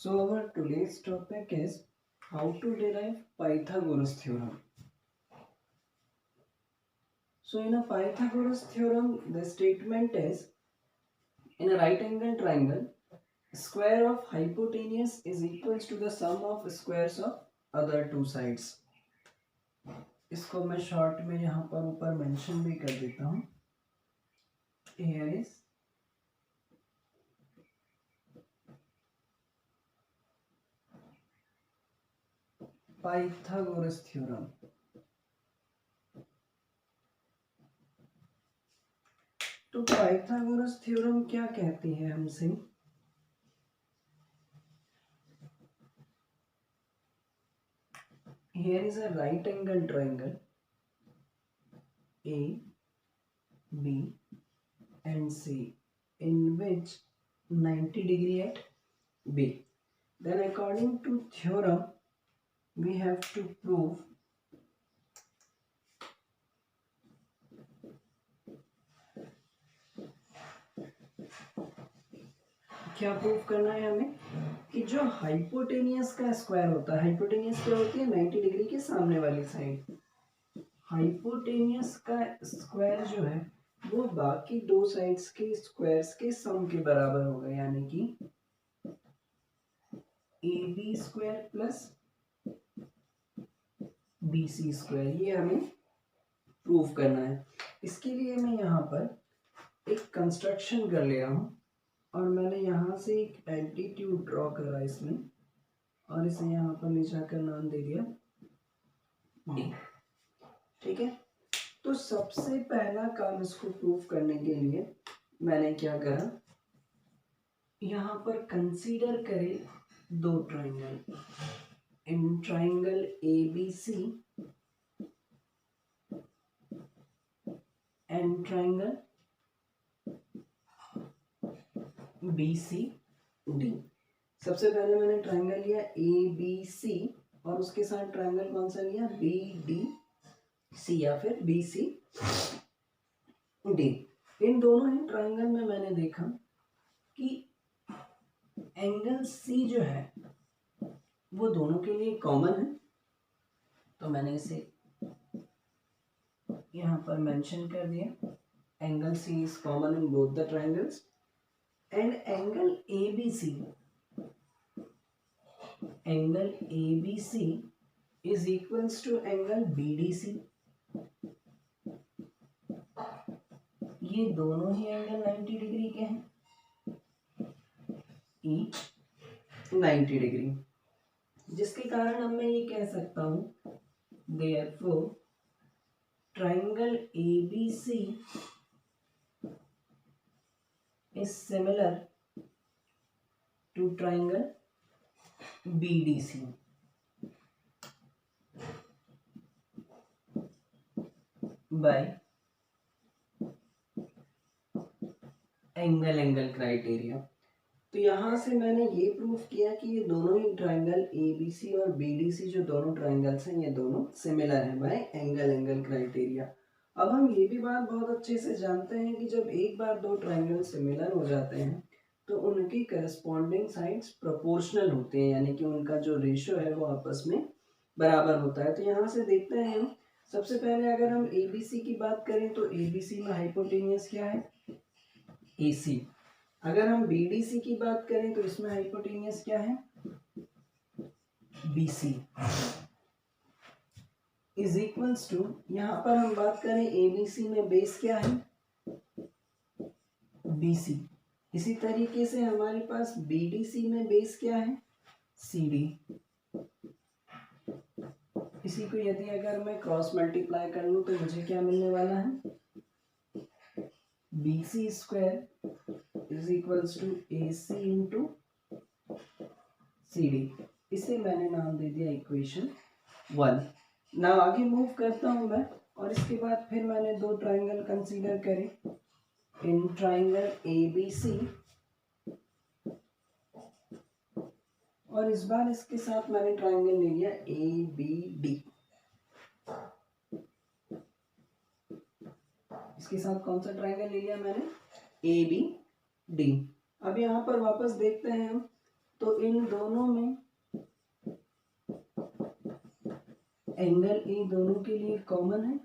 So our today's topic is how to derive Pythagoras theorem. So in a Pythagoras theorem, the statement is in a right angle triangle, square of hypotenuse is equals to the sum of squares of other two sides. इसको मैं short में यहाँ पर ऊपर mention भी कर देता हूँ. Here is Pythagoras theorem. तो पाइथागोरस थ्योरम क्या कहती है हमसे? Here is a right angle triangle A, B and C in which 90 degree at B. Then according to theorem we have to prove क्या प्रूव करना है हमें कि जो हाइपोटेनियस का स्क्वायर होता है, हाइपोटेनियस क्या होती है? 90 डिग्री के सामने वाली साइड. हाइपोटेनियस का स्क्वायर जो है वो बाकी दो साइड्स के स्क्वायर्स के सम के बराबर होगा, यानी कि AB square plus BC square. ये हमें प्रूव करना है. इसके लिए मैं यहाँ पर एक कंस्ट्रक्शन कर ले रहा हूँ और मैंने यहाँ से एक एल्टीट्यूड ड्रॉ करा इसमें और इसे यहाँ पर ले जाकर नाम दे दिया D. ठीक है. तो सबसे पहला काम इसको प्रूव करने के लिए मैंने क्या करा, यहाँ पर कंसीडर करें दो triangle. In triangle ABC and triangle BCD. सबसे पहले मैंने ट्राइंगल लिया ABC और उसके साथ ट्राइंगल कौन सा लिया? BDC या फिर BCD. इन दोनों ही ट्राइंगल में मैंने देखा कि एंगल C जो है वो दोनों के लिए कॉमन है, तो मैंने इसे यहाँ पर मेंशन कर दिया. Angle C is common in both the triangles and angle ABC is equals to angle BDC. ये दोनों ही एंगल 90 डिग्री के हैं, ईच 90 डिग्री, जिसके कारण अब मैं ये कह सकता हूं therefore triangle ABC is similar to triangle BDC. by angle criteria. तो यहाँ से मैंने ये प्रूफ किया कि ये दोनों ही ट्राइंगल ABC और BDC जो दोनों ट्राइंगल्स हैं ये दोनों सिमिलर हैं बाय एंगल क्राइटेरिया. अब हम ये भी बात बहुत अच्छे से जानते हैं कि जब एक बार दो ट्राइंगल सिमिलर हो जाते हैं तो उनकी करस्पॉन्डिंग साइड्स प्रोपोर्शनल होते हैं, यानी कि उनका जो रेशियो है वो आपस में बराबर होता है. तो यहाँ से देखते हैं हम. सबसे पहले अगर हम ABC की बात करें तो ABC में हाइपोटेनियस क्या है? AC. अगर हम BDC की बात करें तो इसमें हाइपोटेनियस क्या है? BC इज इक्वल्स टू, यहाँ पर हम बात करें ABC में बेस क्या है? BC. इसी तरीके से हमारे पास BDC में बेस क्या है? CD. इसी को यदि अगर मैं क्रॉस मल्टीप्लाई कर लूं तो मुझे क्या मिलने वाला है? BC square is equals to AC into CD. इसे मैंने नाम दे दिया इक्वेशन 1. ना आगे मूव करता हूं मैं और इसके बाद फिर मैंने दो ट्राइंगल कंसीडर करे. इन ट्राइंगल ABC और इस बार इसके साथ मैंने ट्राइंगल ले लिया ABD. इसके साथ कौन सा ट्राइंगल ले लिया मैंने? ABD. अब यहाँ पर वापस देखते हैं हम तो इन दोनों में एंगल ए दोनों के लिए कॉमन है,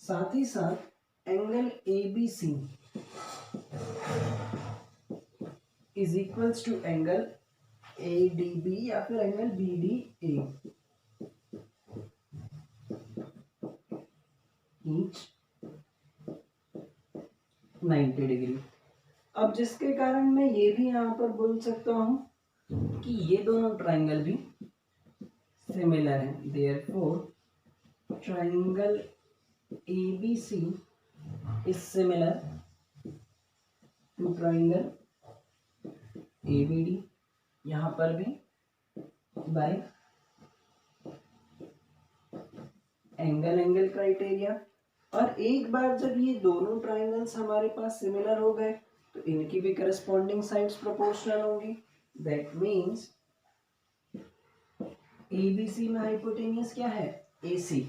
साथ ही साथ angle A B C is equals to angle A D B या फिर angle B D A, each 90 degree. अब जिसके कारण मैं ये भी यहाँ पर बोल सकता हूँ कि ये दोनों ट्राइंगल भी सिमिलर हैं, therefore triangle ABC is similar to triangle ABD, यहाँ पर भी by एंगल क्राइटेरिया। और एक बार जब ये दोनों ट्राइंगल्स हमारे पास सिमिलर हो गए तो इनकी भी करस्पॉन्डिंग साइड्स प्रोपोर्शनल होंगी। दैट मीन्स ABC में हाइपोटेनियस क्या है, AC,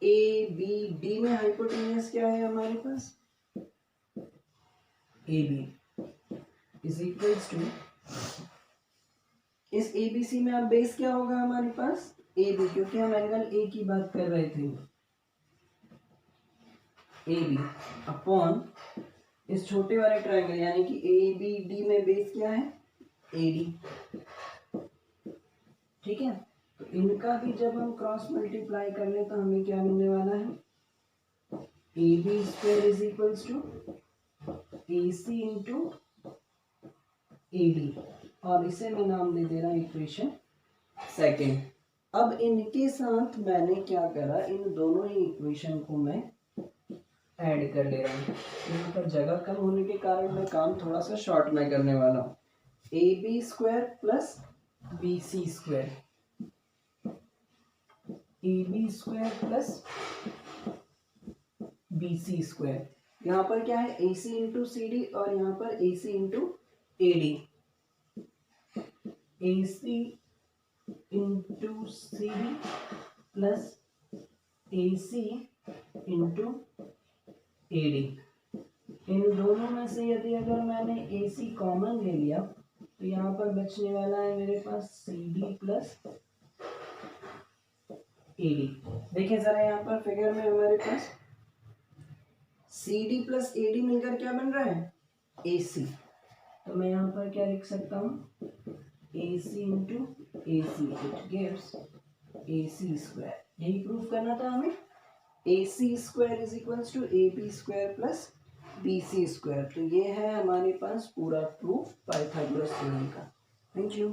ABD में हाइपोटेनियस क्या है हमारे पास, AB इज इक्वल्स टू, इस ABC में अब बेस क्या होगा हमारे पास, AB, क्योंकि हम एंगल A की बात कर रहे थे, AB अपॉन इस छोटे वाले ट्राइंगल यानी कि ABD में बेस क्या है, AD। ठीक है, तो इनका भी जब हम क्रॉस मल्टीप्लाई कर ले तो हमें क्या मिलने वाला है, AB square is equals to AC into AD, और इसे मैं नाम दे दे रहा हूँ इक्वेशन सेकेंड। अब इनके साथ मैंने क्या करा, इन दोनों ही इक्वेशन को मैं ऐड कर ले रहा हूँ। यहाँ पर जगह कम होने के कारण मैं काम थोड़ा सा शॉर्ट में करने वाला हूँ। AB square plus BC square, AB square plus BC square, यहाँ पर क्या है AC इंटू CD और यहाँ पर AC into AD, AC into CD plus AC into AD। इन दोनों में से यदि अगर मैंने AC कॉमन ले लिया तो यहाँ पर बचने वाला है मेरे पास CD प्लस AD। देखिए जरा यहाँ पर फिगर में हमारे पास CD प्लस AD मिलकर क्या बन रहा है, AC। तो मैं यहाँ पर क्या लिख सकता हूँ, AC into AC, it gives AC square. यही प्रूफ करना था हमें, AC square is equals to AB square plus BC square. तो ये है हमारे पास पूरा प्रूफ पाइथागोरस थ्योरम का। Thank you.